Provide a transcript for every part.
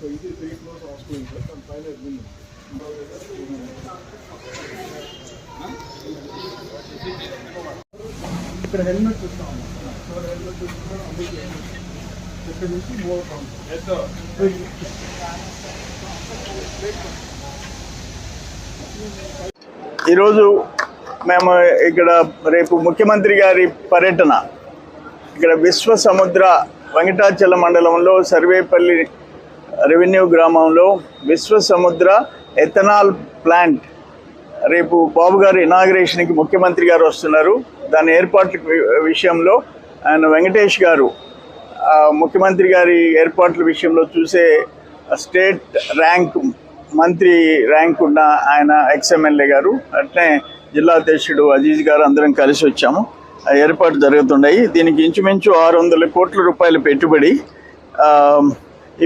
So it is 3 floors hospital and final admin. ఇక్కడ helmet చూస్తాము. Helmet ఇక్కడ నుంచి మూవ్ ఈరోజు మేము ఇక్కడ రేపు ముఖ్యమంత్రి గారి పర్యటన ఇక్కడ విశ్వ సముద్ర వెంకటాచల మండలంలో సర్వేపల్లి రెవెన్యూ గ్రామంలో విశ్వ సముద్ర ఎథనాల్ ప్లాంట్ రేపు బాబు గారి ఇనాగ్రేషన్కి ముఖ్యమంత్రి గారు వస్తున్నారు. దాని ఏర్పాట్ల విషయంలో ఆయన వెంకటేష్ గారు ముఖ్యమంత్రి గారి ఏర్పాట్ల విషయంలో చూసే స్టేట్ ర్యాంక్ మంత్రి ర్యాంక్ ఉన్న ఆయన ఎక్స్ఎమ్మెల్యే గారు అట్లే జిల్లా అధ్యక్షుడు అజీజ్ గారు అందరం కలిసి వచ్చాము. ఏర్పాటు జరుగుతున్నాయి. దీనికి ఇంచుమించు 600 కోట్ల రూపాయల పెట్టుబడి.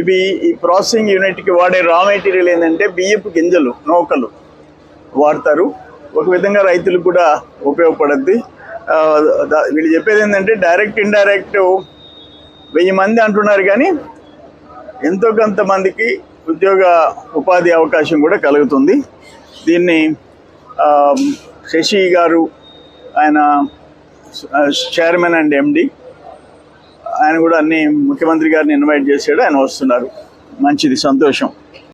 ఇవి ఈ ప్రాసెసింగ్ యూనిట్కి వాడే రా మెటీరియల్ ఏంటంటే బియ్యపు గింజలు, నూకలు వాడతారు. ఒక విధంగా రైతులకు కూడా ఉపయోగపడుద్ది. వీళ్ళు చెప్పేది ఏంటంటే డైరెక్ట్ ఇండైరెక్ట్ 1000 మంది అంటున్నారు, కానీ ఎంతో కొంతమందికి ఉపాధి అవకాశం కూడా కలుగుతుంది. దీన్ని శశి గారు ఆయన చైర్మన్ అండ్ ఎండి, ఆయన కూడా అన్ని ముఖ్యమంత్రి గారిని ఇన్వైట్ చేశాడు. ఆయన వస్తున్నారు. మంచిది, సంతోషం.